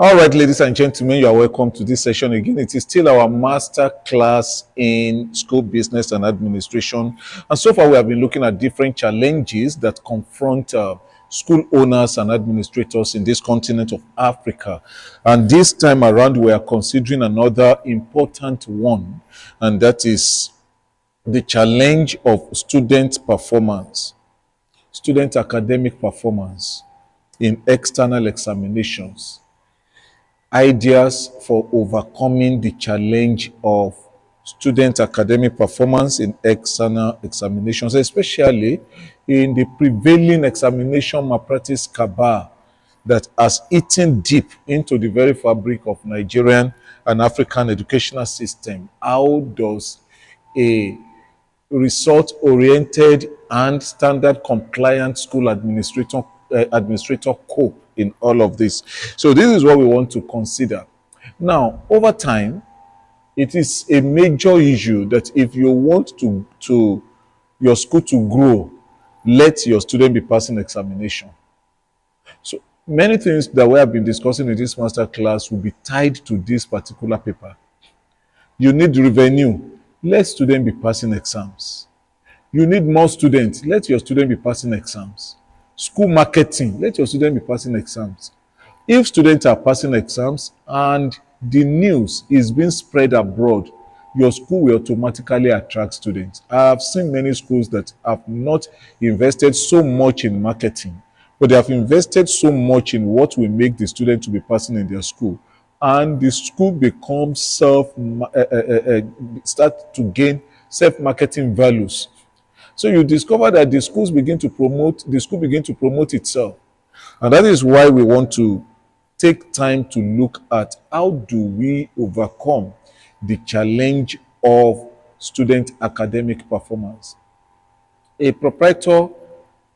All right, ladies and gentlemen, you are welcome to this session again. It is still our master class in school business and administration. And so far, we have been looking at different challenges that confront school owners and administrators in this continent of Africa. And this time around, we are considering another important one, and that is the challenge of student performance, student academic performance in external examinations. Ideas for overcoming the challenge of student academic performance in external examinations, especially in the prevailing examination malpractice cabal that has eaten deep into the very fabric of Nigerian and African educational system. How does a result-oriented and standard-compliant school administrator cope in all of this? So this is what we want to consider. Now, over time, it is a major issue that if you want to your school to grow, let your student be passing examination. So many things that we have been discussing in this master class will be tied to this particular paper. You need revenue, let students be passing exams. You need more students, let your student be passing exams. School marketing, let your student be passing exams. If students are passing exams and the news is being spread abroad, your school will automatically attract students. I have seen many schools that have not invested so much in marketing, but they have invested so much in what will make the student to be passing in their school. And the school becomes start to gain self-marketing values. So you discover that the school begin to promote itself. And that is why we want to take time to look at how do we overcome the challenge of student academic performance. A proprietor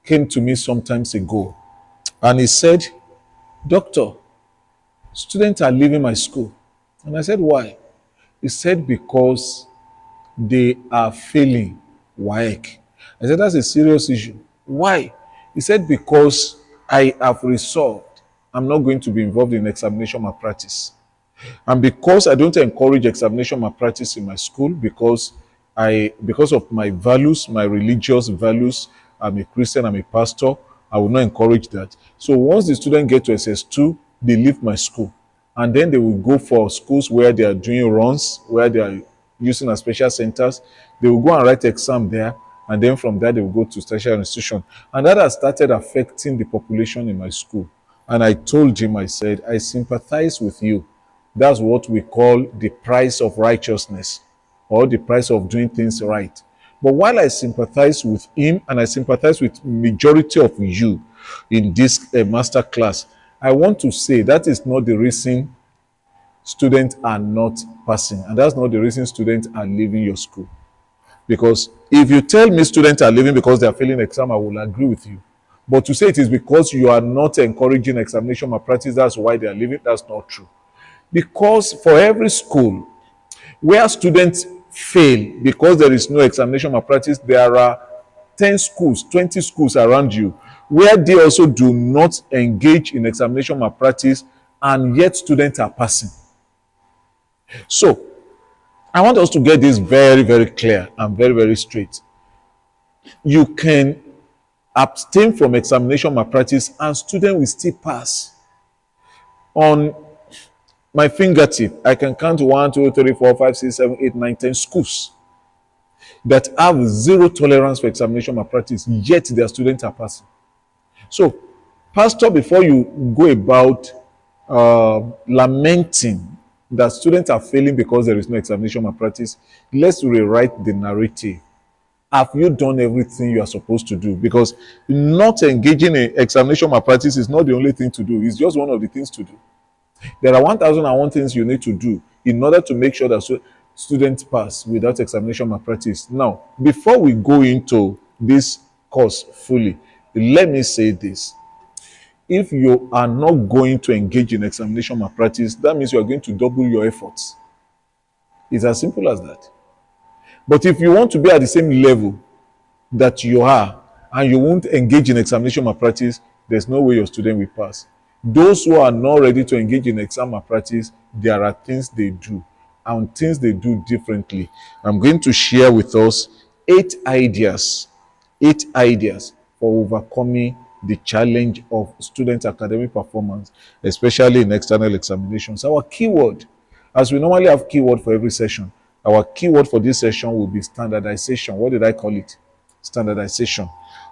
came to me some time ago and he said, "Doctor, students are leaving my school." And I said, "Why?" He said, "Because they are failing WAEC." I said, "That's a serious issue." "Why?" He said, "Because I have resolved I'm not going to be involved in examination malpractice. And because I don't encourage examination malpractice in my school, because of my values, my religious values, I'm a Christian, I'm a pastor, I will not encourage that. So once the students get to SS2, they leave my school. And then they will go for schools where they are doing runs, where they are using as special centers. They will go and write exam there. And then from there, they will go to tertiary institution. And that has started affecting the population in my school. And I told him, I said, I sympathize with you. That's what we call the price of righteousness, or the price of doing things right. But while I sympathize with him and I sympathize with majority of you in this master class, I want to say that is not the reason students are not passing. And that's not the reason students are leaving your school. Because if you tell me students are leaving because they are failing exam, I will agree with you. But to say it is because you are not encouraging examination malpractice, that's why they are leaving, that's not true. Because for every school where students fail because there is no examination malpractice, there are 10 schools, 20 schools around you where they also do not engage in examination malpractice, and yet students are passing. So, I want us to get this very, very clear and very, very straight. You can abstain from examination malpractice and student will still pass. On my fingertip, I can count 1, 2, 3, 4, 5, 6, 7, 8, 9, 10 schools that have zero tolerance for examination malpractice, yet their students are passing. So, pastor, before you go about lamenting that students are failing because there is no examination malpractice, let's rewrite the narrative. Have you done everything you are supposed to do? Because not engaging in examination malpractice is not the only thing to do. It's just one of the things to do. There are 1,001 things you need to do in order to make sure that students pass without examination malpractice. Now, before we go into this course fully, let me say this. If you are not going to engage in examination malpractice, that means you are going to double your efforts. It's as simple as that. But if you want to be at the same level that you are and you won't engage in examination malpractice, there's no way your student will pass. Those who are not ready to engage in exam malpractice, there are things they do and things they do differently. I'm going to share with us 8 ideas, 8 ideas for overcoming the challenge of student academic performance, especially in external examinations. Our keyword, as we normally have keyword for every session, our keyword for this session will be standardization. What did I call it? Standardization.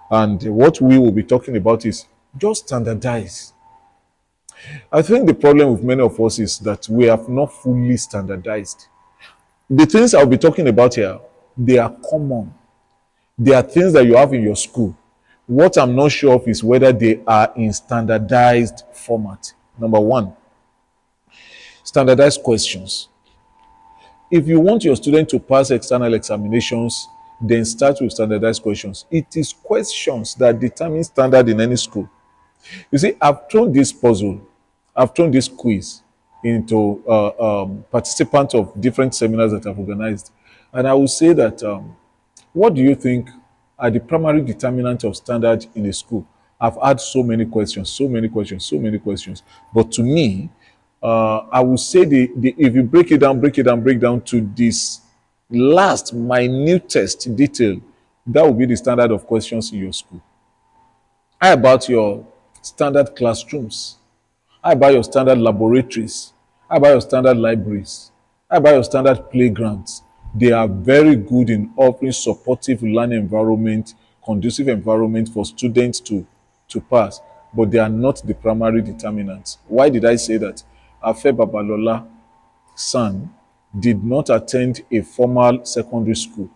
And what we will be talking about is just standardize. I think the problem with many of us is that we have not fully standardized. The things I'll be talking about here, they are common. They are things that you have in your school. What I'm not sure of is whether they are in standardized format. Number one, standardized questions. If you want your student to pass external examinations, then start with standardized questions. It is questions that determine standard in any school. You see, I've thrown this puzzle, I've thrown this quiz into participants of different seminars that I've organized. And I will say that, what do you think are the primary determinants of standard in a school? I've had so many questions, so many questions, so many questions. But to me, I will say if you break it down, break down to this last minutest detail, that will be the standard of questions in your school. How about your standard classrooms? How about your standard laboratories? How about your standard libraries? How about your standard playgrounds? They are very good in offering supportive learning environment, conducive environment for students to pass, but they are not the primary determinants. Why did I say that? Afe Babalola's son did not attend a formal secondary school.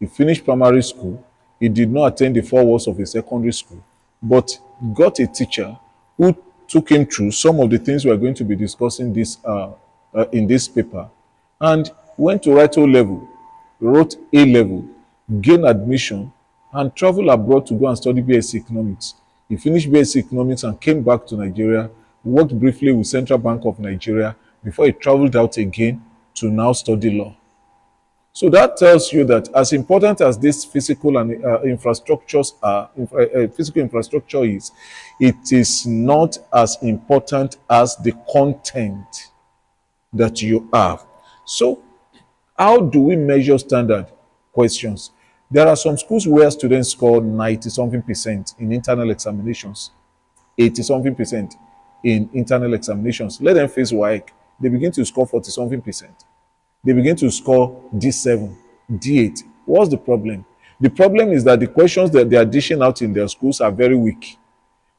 He finished primary school. He did not attend the 4 walls of a secondary school, but got a teacher who took him through some of the things we are going to be discussing in this paper, and went to write O-level, wrote A-level, gained admission, and traveled abroad to go and study BSc Economics. He finished BSc Economics and came back to Nigeria, worked briefly with Central Bank of Nigeria before he traveled out again to now study law. So that tells you that as important as this physical and infrastructures are, physical infrastructure is, it is not as important as the content that you have. So how do we measure standard questions? There are some schools where students score 90-something% in internal examinations, 80-something% in internal examinations. Let them face WAEC. They begin to score 40-something%. They begin to score D7, D8. What's the problem? The problem is that the questions that they are dishing out in their schools are very weak,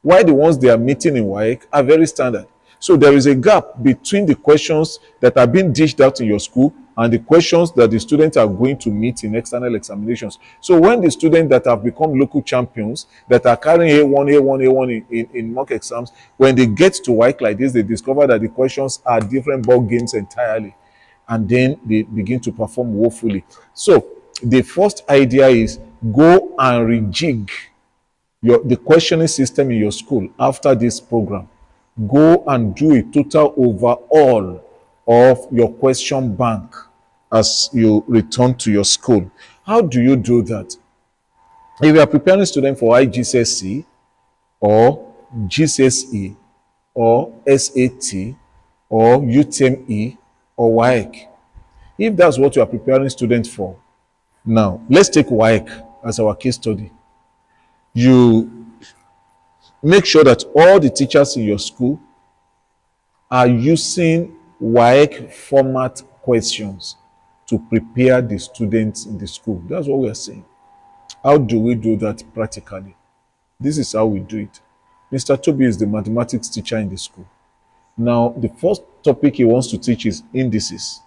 while the ones they are meeting in WAEC are very standard. So there is a gap between the questions that are being dished out in your school and the questions that the students are going to meet in external examinations. So when the students that have become local champions, that are carrying A1 in mock exams, when they get to WAEC like this, they discover that the questions are different ball games entirely. And then they begin to perform woefully. So the first idea is go and rejig the questioning system in your school after this program. Go and do a total overhaul of your question bank as you return to your school. How do you do that? If you are preparing students for IGCSE or GCSE or SAT or UTME or WAEC, if that's what you are preparing students for, now let's take WAEC as our case study. You make sure that all the teachers in your school are using WAEC format questions to prepare the students in the school. That's what we are saying. How do we do that practically? This is how we do it. Mr. Toby is the mathematics teacher in the school. Now, the first topic he wants to teach is indices.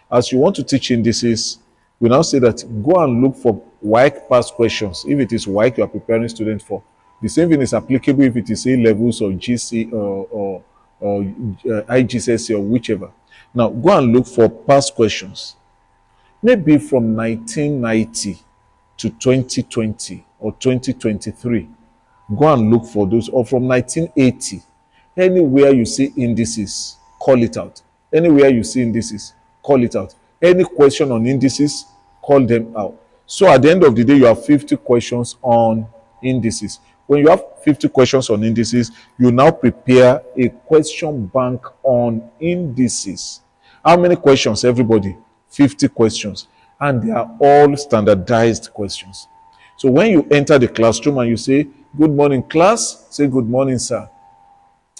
As you want to teach indices, we now say that go and look for WAEC past questions. If it is WAEC you are preparing students for, the same thing is applicable if it is A levels or GC or IGCSE or whichever. Now, go and look for past questions. Maybe from 1990 to 2020 or 2023. Go and look for those. Or from 1980. Anywhere you see indices, call it out. Anywhere you see indices, call it out. Any question on indices, call them out. So at the end of the day, you have 50 questions on indices. When you have 50 questions on indices, you now prepare a question bank on indices. How many questions, everybody? 50 questions. And they are all standardized questions. So when you enter the classroom and you say, good morning, class, say, good morning, sir.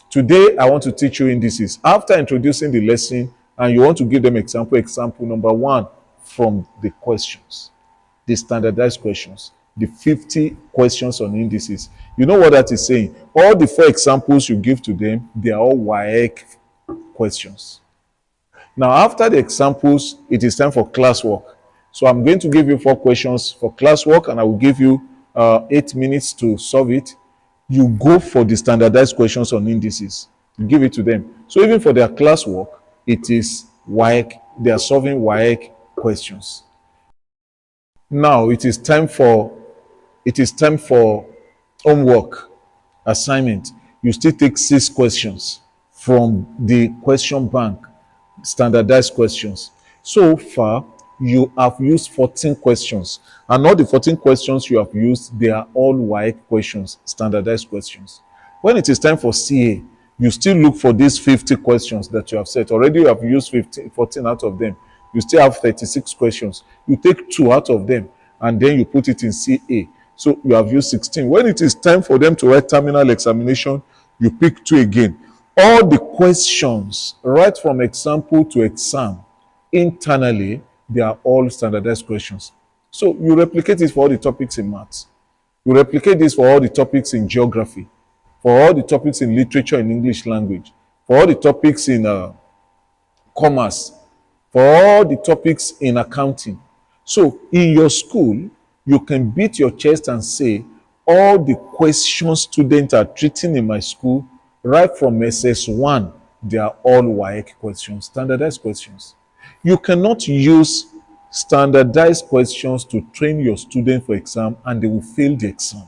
Today, I want to teach you indices. After introducing the lesson, and you want to give them example number one from the questions, the standardized questions, the 50 questions on indices. You know what that is saying? All the 4 examples you give to them, they are all WAEC questions. Now, after the examples, it is time for classwork. So I'm going to give you 4 questions for classwork, and I will give you 8 minutes to solve it. You go for the standardized questions on indices. You give it to them. So even for their classwork, it is WAEC. They are solving WAEC questions. Now it is time for homework assignment. You still take 6 questions from the question bank, standardized questions. So far, you have used 14 questions, and all the 14 questions you have used, they are all WAEC questions, standardized questions. When it is time for CA, you still look for these 50 questions that you have set. Already you have used 14 out of them. You still have 36 questions. You take 2 out of them, and then you put it in CA. So you have used 16. When it is time for them to write terminal examination, you pick 2 again. All the questions, right from example to exam, internally, they are all standardized questions. So you replicate it for all the topics in maths. You replicate this for all the topics in geography, for all the topics in literature and English language, for all the topics in commerce, for all the topics in accounting. So in your school, you can beat your chest and say, all the questions students are treating in my school, right from SS1, they are all WAEC questions, standardized questions. You cannot use standardized questions to train your student for exam and they will fail the exam.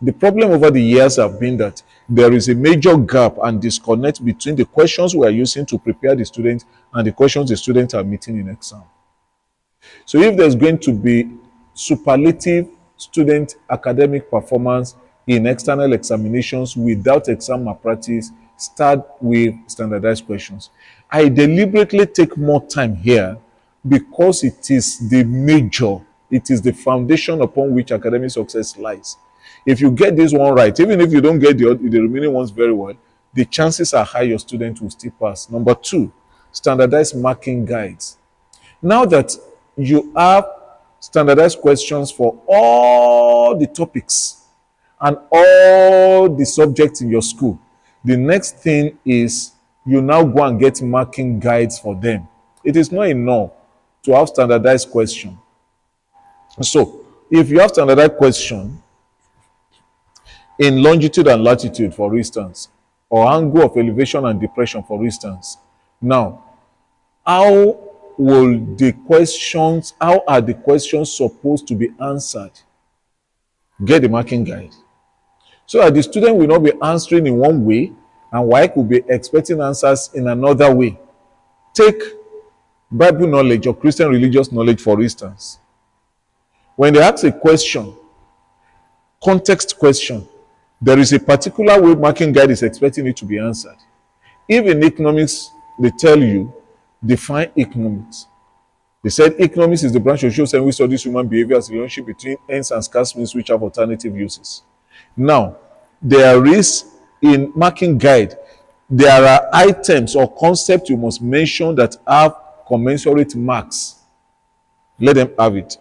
The problem over the years have been that there is a major gap and disconnect between the questions we are using to prepare the students and the questions the students are meeting in exam. So if there's going to be superlative student academic performance in external examinations without exam malpractice, start with standardized questions. I deliberately take more time here because it is the major, it is the foundation upon which academic success lies. If you get this one right, even if you don't get the remaining ones very well, the chances are high your student will still pass. Number 2, standardized marking guides. Now that you have standardized questions for all the topics and all the subjects in your school, the next thing is you now go and get marking guides for them. It is not enough to have standardized question. So if you have standardized question in longitude and latitude, for instance, or angle of elevation and depression, for instance, now how are the questions supposed to be answered? Get the marking guide. So that the student will not be answering in one way and WAEC will be expecting answers in another way. Take Bible knowledge or Christian religious knowledge, for instance. When they ask a question, context question, there is a particular way marking guide is expecting it to be answered. If in economics, they tell you, define economics. They said economics is the branch of social science which studies human behavior as a relationship between ends and scarce means which have alternative uses. Now, there is in marking guide, there are items or concepts you must mention that have commensurate marks. Let them have it.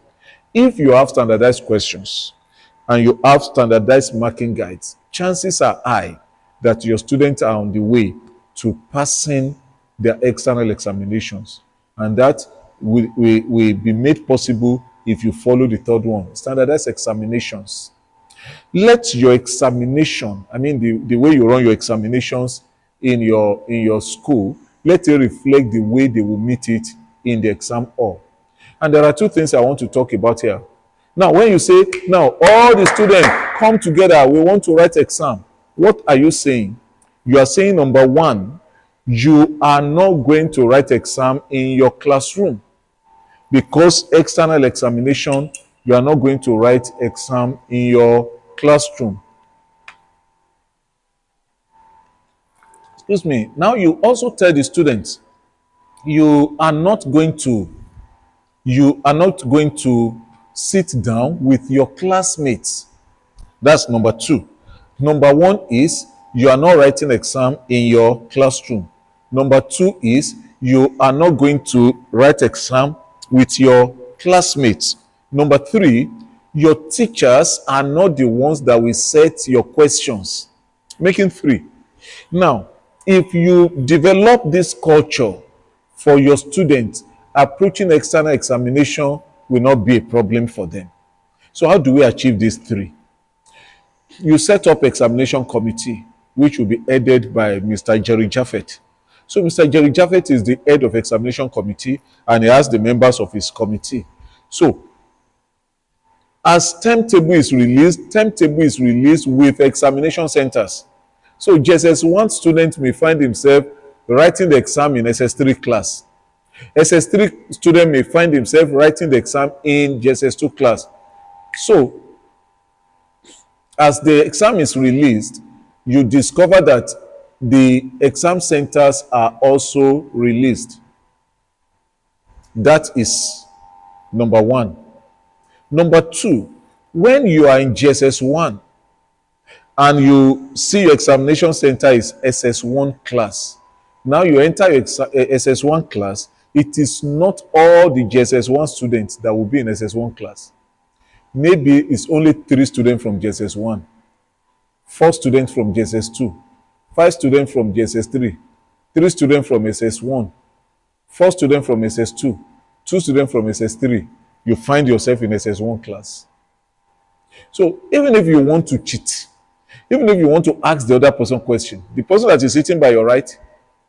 If you have standardized questions and you have standardized marking guides, chances are high that your students are on the way to passing their external examinations. And that will be made possible if you follow the 3rd one, standardized examinations. Let your examination, I mean the way you run your examinations in your school, let it reflect the way they will meet it in the exam hall. And there are 2 things I want to talk about here. Now, when you say, now all the students come together, we want to write exam, what are you saying? You are saying, number 1, you are not going to write exam in your classroom, because external examination, you are not going to write exam in your classroom. Excuse me. Now you also tell the students you are not going to sit down with your classmates. That's number two. Number one is you are not writing exam in your classroom. Number two is you are not going to write exam with your classmates. Number three, your teachers are not the ones that will set your questions. Making three. Now, if you develop this culture for your students, approaching external examination will not be a problem for them. So how do we achieve these three? You set up examination committee, which will be headed by Mr. Jerry Jaffet. So Mr. Jerry Jaffet is the head of examination committee, and he has the members of his committee. So as timetable is released with examination centers. So JSS1 student may find himself writing the exam in SS3 class. SS3 student may find himself writing the exam in JSS2 class. So as the exam is released, you discover that the exam centers are also released. That is number one. Number two, when you are in JSS1 and you see your examination center is SS1 class, now you enter your SS1 class, it is not all the JSS1 students that will be in SS1 class. Maybe it's only 3 students from JSS1, 4 students from JSS2, 5 students from JSS3, 3 students from SS1, 4 students from SS2, 2 students from SS3. You find yourself in SS1 class. So even if you want to cheat, even if you want to ask the other person question, the person that is sitting by your right,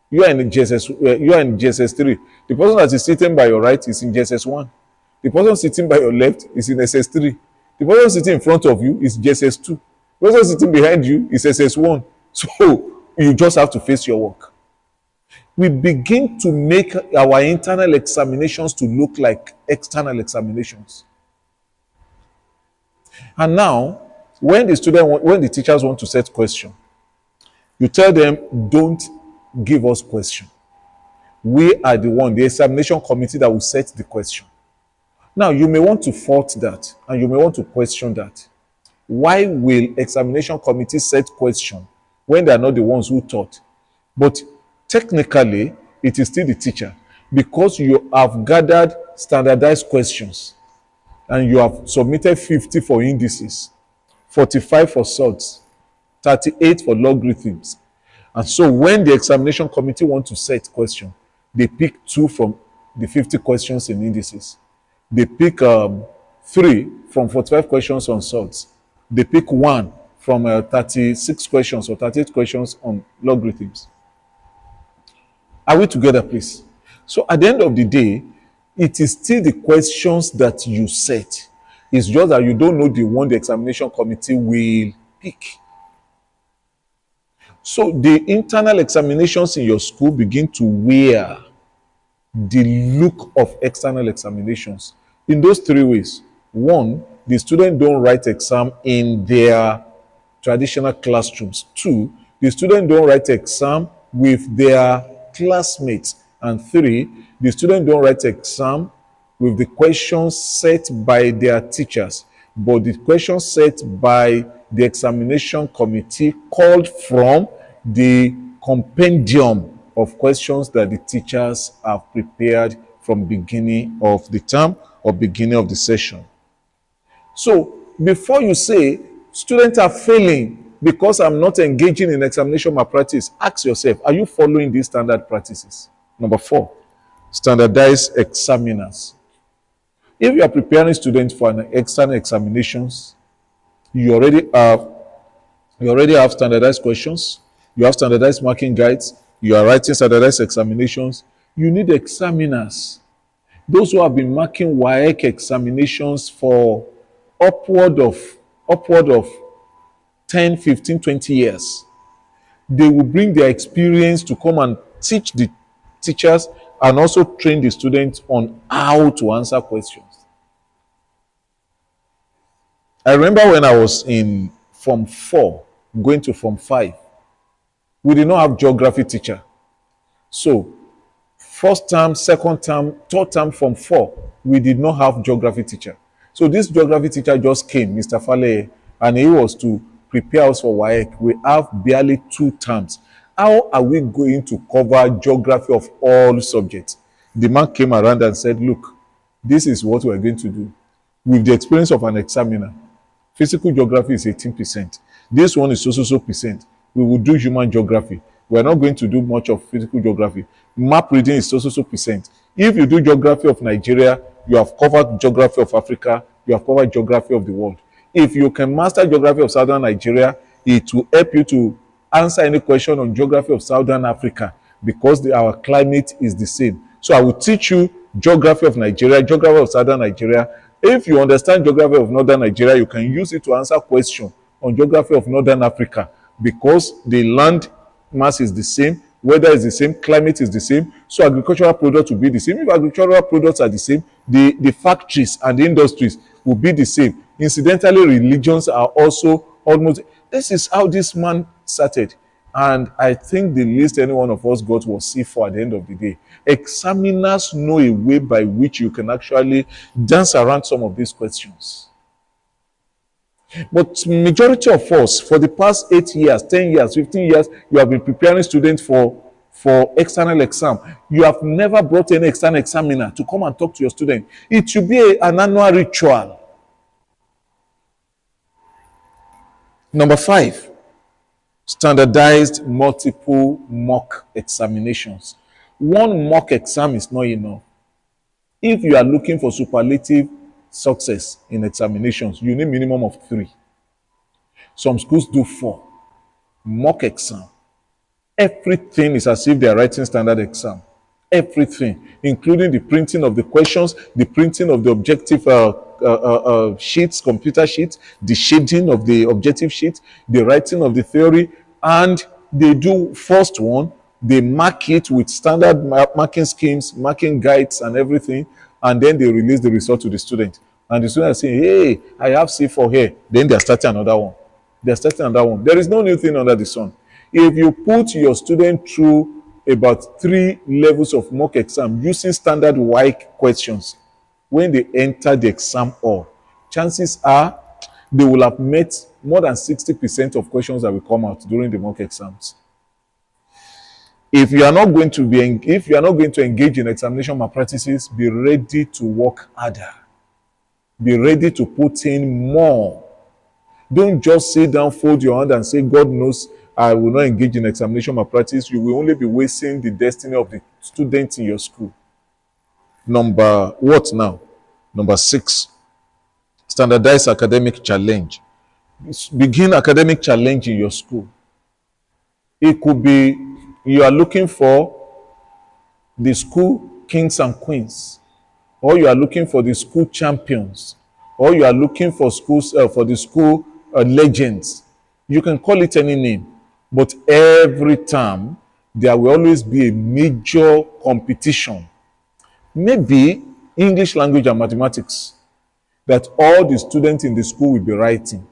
you are in JSS3. The person that is sitting by your right is in JSS1. The person sitting by your left is in SS3. The person sitting in front of you is JSS2. The person sitting behind you is SS1. So you just have to face your work. We begin to make our internal examinations to look like external examinations. And now, when the teachers want to set question, you tell them, don't give us question. We are the examination committee that will set the question. Now, you may want to fault that, and you may want to question that. Why will examination committee set question when they are not the ones who taught? But technically, it is still the teacher, because you have gathered standardized questions and you have submitted 50 for indices, 45 for sorts, 38 for logarithms. And so when the examination committee want to set question, they pick 2 from the 50 questions in indices. They pick 3 from 45 questions on sorts. They pick 1 from 36 questions or 38 questions on logarithms. Are we together, please? So at the end of the day, it is still the questions that you set. It's just that you don't know the one the examination committee will pick. So the internal examinations in your school begin to wear the look of external examinations in those 3 ways. 1, the students don't write exam in their traditional classrooms. 2, the students don't write exam with their classmates. And 3, the students don't write exam with the questions set by their teachers, but the questions set by the examination committee called from the compendium of questions that the teachers have prepared from beginning of the term or beginning of the session. So before you say students are failing because I'm not engaging in examination malpractice, ask yourself, are you following these standard practices? Number 4, standardized examiners. If you are preparing students for an external examinations, you already have standardized questions, you have standardized marking guides, you are writing standardized examinations. You need examiners. Those who have been marking WAEC examinations for upward of 10, 15, 20 years. They will bring their experience to come and teach the teachers and also train the students on how to answer questions. I remember when I was in Form 4 going to Form 5, we did not have geography teacher. So first term, second term, third term, Form 4, we did not have geography teacher. So this geography teacher just came, Mr. Fale, and he was to prepare us for WAEC. We have barely 2 terms. How are we going to cover geography of all subjects? The man came around and said, look, this is what we're going to do. With the experience of an examiner, physical geography is 18%. This one is so percent. We will do human geography. We're not going to do much of physical geography. Map reading is so percent. If you do geography of Nigeria, you have covered geography of Africa, you have covered geography of the world. If you can master geography of Southern Nigeria, it will help you to answer any question on geography of Southern Africa because our climate is the same. So I will teach you geography of Nigeria, geography of Southern Nigeria. If you understand geography of Northern Nigeria, you can use it to answer questions on geography of Northern Africa because the land mass is the same, weather is the same, climate is the same, so agricultural products will be the same. If agricultural products are the same, the factories and the industries will be the same. Incidentally, religions are also almost. This is how this man started. And I think the least any one of us got was C4 at the end of the day. Examiners know a way by which you can actually dance around some of these questions. But majority of us, for the past 8 years, 10 years, 15 years, you have been preparing students for external exam. You have never brought any external examiner to come and talk to your student. It should be an annual ritual. Number 5, standardized multiple mock examinations. One mock exam is not enough. If you are looking for superlative success in examinations, you need minimum of 3. Some schools do 4. Mock exam. Everything is as if they are writing standard exam. Everything, including the printing of the questions, the printing of the objective sheets, computer sheets, the shading of the objective sheet, the writing of the theory, and they do first one, they mark it with standard marking schemes, marking guides and everything, and then they release the result to the student. And the student is saying, hey, I have C4 here. Then they're starting another one. They're starting another one. There is no new thing under the sun. If you put your student through about 3 levels of mock exam using standard WAEC questions, when they enter the exam hall, chances are they will have met more than 60% of questions that will come out during the mock exams. If you are not going to engage in examination malpractices, be ready to work harder. Be ready to put in more. Don't just sit down, fold your hand and say, God knows I will not engage in examination malpractice. You will only be wasting the destiny of the students in your school. Number 6, standardized academic challenge. Begin academic challenge in your school. It could be you are looking for the school kings and queens, or you are looking for the school champions, or you are looking for schools for the school legends. You can call it any name, but every time there will always be a major competition. Maybe English language and mathematics that all the students in the school will be writing,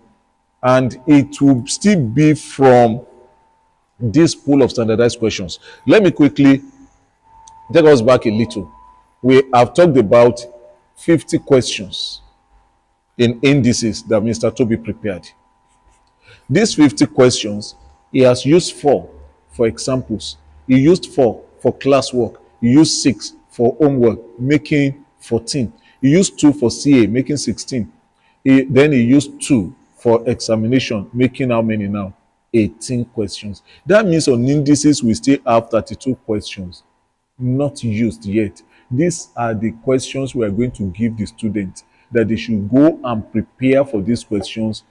and it will still be from this pool of standardized questions. Let me quickly take us back a little. We have talked about 50 questions in indices that Mr. Toby prepared. These 50 questions, he has used 4 for examples. He used 4 for classwork. He used 6 for homework, making 14. He used 2 for CA, making 16. Then he used 2 for examination, making how many now? 18 questions. That means on indices, we still have 32 questions not used yet. These are the questions we are going to give the students, that they should go and prepare for these questions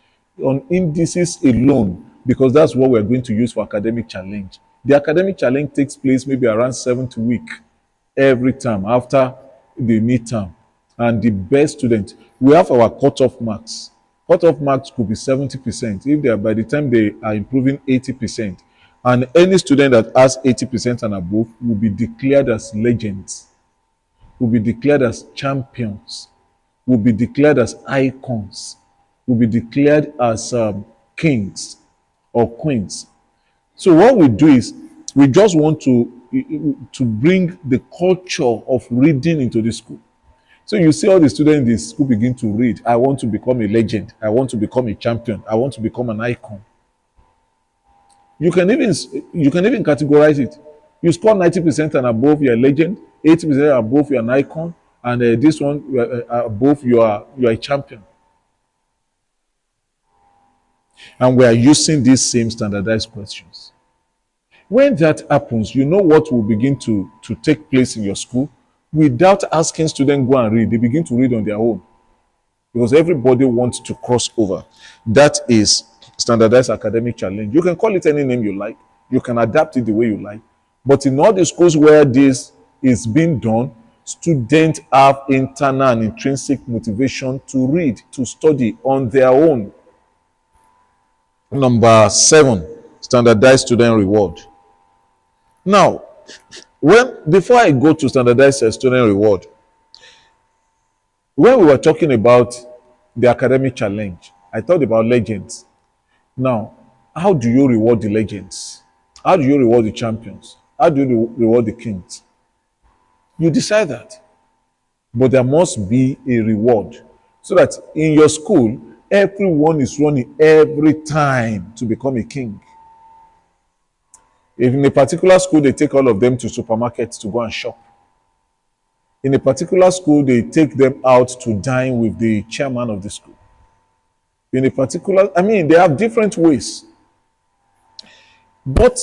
on indices alone, because that's what we're going to use for academic challenge. The academic challenge takes place maybe around 7th week every time after the midterm. And the best student, we have our cutoff marks. Cutoff marks could be 70% if they are, by the time they are improving, 80%. And any student that has 80% and above will be declared as legends, will be declared as champions, will be declared as icons, will be declared as kings or queens. So what we do is we just want to bring the culture of reading into the school. So you see all the students in the school begin to read. I want to become a legend. I want to become a champion. I want to become an icon. You can even categorize it. You score 90% and above, you're a legend. 80% above, you're an icon. And this one, above, you are a champion. And we are using these same standardized questions. When that happens, you know what will begin to take place in your school. Without asking students go and read, they begin to read on their own because everybody wants to cross over. That is standardized academic challenge. You can call it any name you like. You can adapt it the way you like. But in all the schools where this is being done, students have internal and intrinsic motivation to read, to study on their own. Number 7, standardized student reward. Now, before I go to standardized student reward, when we were talking about the academic challenge, I thought about legends. Now, how do you reward the legends? How do you reward the champions? How do you reward the kings? You decide that. But there must be a reward so that in your school, everyone is running every time to become a king. If in a particular school, they take all of them to supermarkets to go and shop. In a particular school, they take them out to dine with the chairman of the school. In a particular, they have different ways. But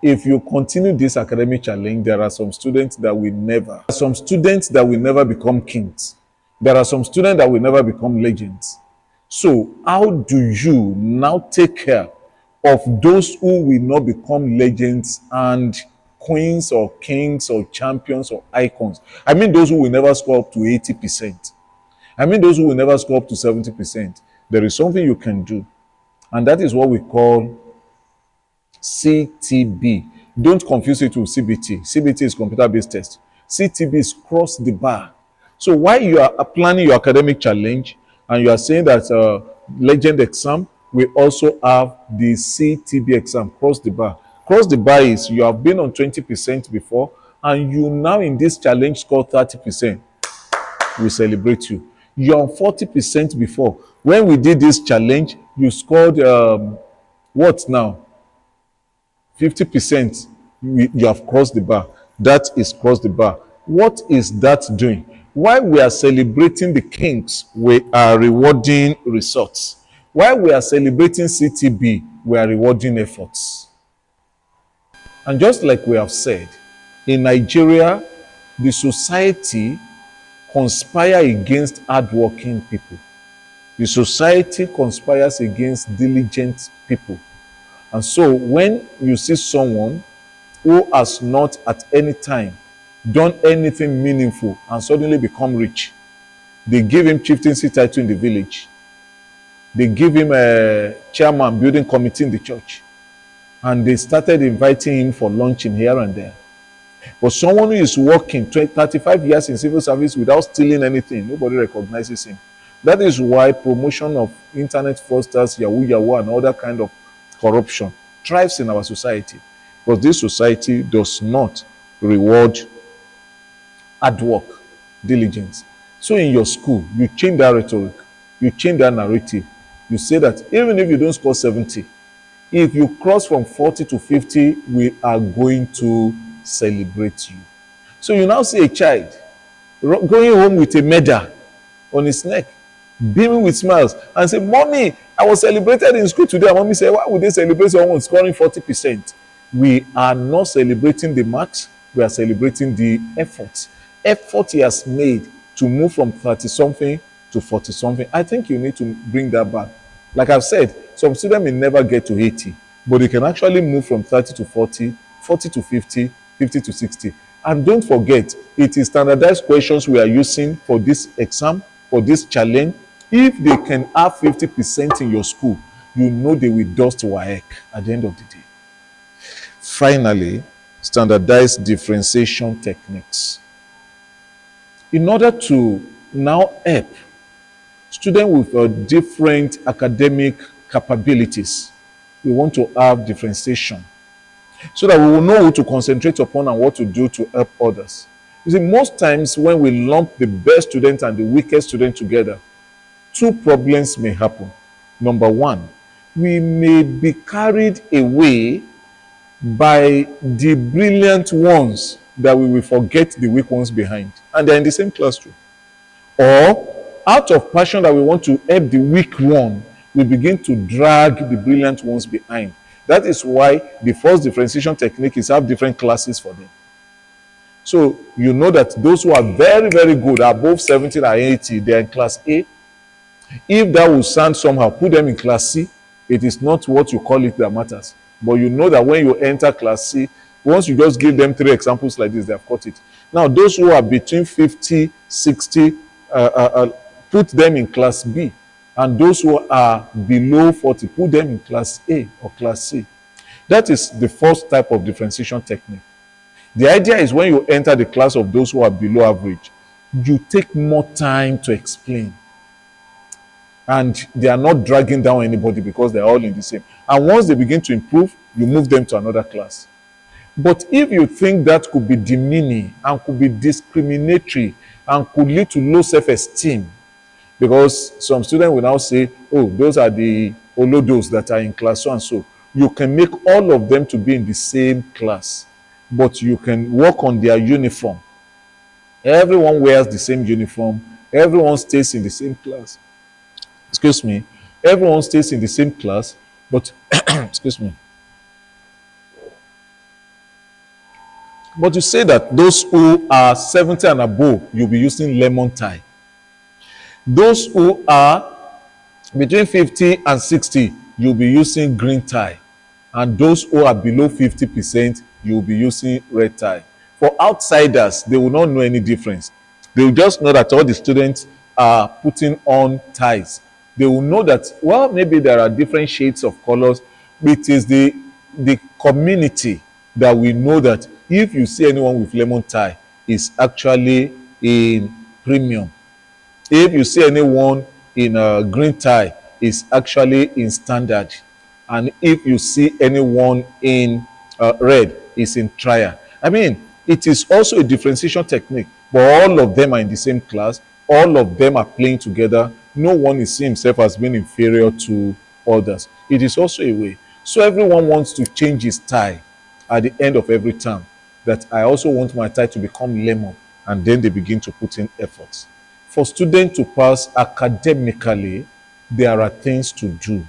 if you continue this academic challenge, there are some students that will never become kings. There are some students that will never become legends. So how do you now take care of those who will not become legends and queens or kings or champions or icons? Those who will never score up to 80%. Those who will never score up to 70%. There is something you can do, and that is what we call CTB. Don't confuse it with CBT. CBT is computer-based test. CTB is cross the bar. So while you are planning your academic challenge and you are saying that legend exam, we also have the CTB exam, cross the bar. Cross the bar is you have been on 20% before and you now in this challenge score 30%. We celebrate you. You're on 40% before. When we did this challenge, you scored what now? 50%. You have crossed the bar. That is crossed the bar. What is that doing? While we are celebrating the kings, we are rewarding results. While we are celebrating CTB, we are rewarding efforts. And just like we have said, in Nigeria, the society conspires against hardworking people. The society conspires against diligent people. And so when you see someone who has not at any time done anything meaningful and suddenly become rich, they give him chieftaincy title in the village. They give him a chairman building committee in the church. And they started inviting him for luncheon here and there. But someone who is working 35 years in civil service without stealing anything, nobody recognizes him. That is why promotion of internet fraudsters, Yahoo, and other kind of corruption thrives in our society. Because this society does not reward hard work, diligence. So in your school, you change that rhetoric, you change that narrative. You say that even if you don't score 70, if you cross from 40 to 50, we are going to celebrate you. So you now see a child going home with a medal on his neck, beaming with smiles, and say, "Mommy, I was celebrated in school today." And mommy said, "Why would they celebrate someone scoring 40%? We are not celebrating the marks, we are celebrating the effort. Effort he has made to move from 30-something to 40-something. I think you need to bring that back. Like I've said, some students may never get to 80, but they can actually move from 30 to 40, 40 to 50, 50 to 60. And don't forget, it is standardized questions we are using for this exam, for this challenge. If they can have 50% in your school, you know they will dust WAEC at the end of the day. Finally, standardized differentiation techniques. In order to now help students with different academic capabilities. We want to have differentiation so that we will know who to concentrate upon and what to do to help others. You see, most times when we lump the best student and the weakest student together, two problems may happen. Number one, we may be carried away by the brilliant ones that we will forget the weak ones behind, and they're in the same classroom. Or out of passion that we want to help the weak one, we begin to drag the brilliant ones behind. That is why the first differentiation technique is have different classes for them. So you know that those who are very, very good, above 70 and 80, they are in class A. If that will sound somehow, put them in class C. It is not what you call it that matters. But you know that when you enter class C, once you just give them 3 examples like this, they have caught it. Now, those who are between 50, 60, put them in class B. And those who are below 40, put them in class A or class C. That is the first type of differentiation technique. The idea is when you enter the class of those who are below average, you take more time to explain. And they are not dragging down anybody because they're all in the same. And once they begin to improve, you move them to another class. But if you think that could be demeaning and could be discriminatory and could lead to low self-esteem, because some students will now say, oh, those are the olodos that are in class so and so. You can make all of them to be in the same class, but you can work on their uniform. Everyone wears the same uniform. Everyone stays in the same class. Excuse me. Everyone stays in the same class, but excuse me. But you say that those who are 70 and above, you'll be using lemon tie. Those who are between 50 and 60, you'll be using green tie. And those who are below 50%, you'll be using red tie. For outsiders, they will not know any difference. They will just know that all the students are putting on ties. They will know that, well, maybe there are different shades of colors. It is the community that we know that if you see anyone with lemon tie, is actually in premium. If you see anyone in a green tie, is actually in standard. And if you see anyone in red, is in trial. I mean, it is also a differentiation technique, but all of them are in the same class. All of them are playing together. No one is seeing himself as being inferior to others. It is also a way. So everyone wants to change his tie at the end of every term. That I also want my tie to become lemon, and then they begin to put in efforts. For students to pass academically, there are things to do,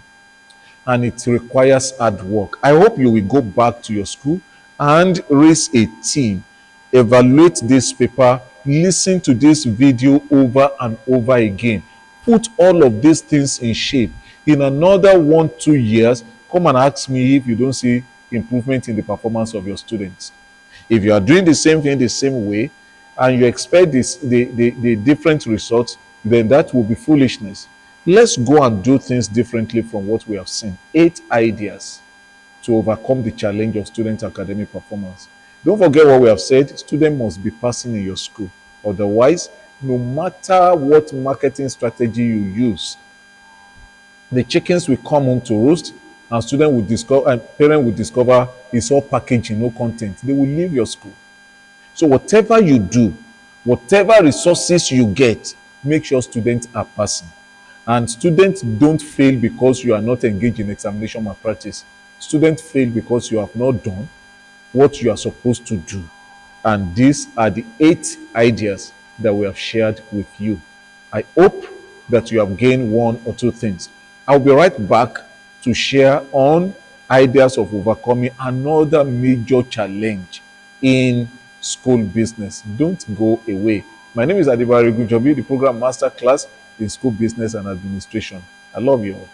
and it requires hard work. I hope you will go back to your school and raise a team, evaluate this paper, listen to this video over and over again. Put all of these things in shape. In another 1-2 years, come and ask me if you don't see improvement in the performance of your students. If you are doing the same thing the same way and you expect the different results, then that will be foolishness. Let's go and do things differently from what we have seen. 8 ideas to overcome the challenge of student academic performance. Don't forget what we have said. Students must be passing in your school. Otherwise, no matter what marketing strategy you use, the chickens will come home to roost, and students will discover, and parents will discover it's all packaging, no content. They will leave your school. So whatever you do, whatever resources you get, make sure students are passing. And students don't fail because you are not engaged in examination malpractice. Students fail because you have not done what you are supposed to do. And these are the 8 ideas that we have shared with you. I hope that you have gained 1 or 2 things. I'll be right back to share on ideas of overcoming another major challenge in school business. Don't go away. My name is Adebare Egunjobi, the program master class in school business and administration. I love you all.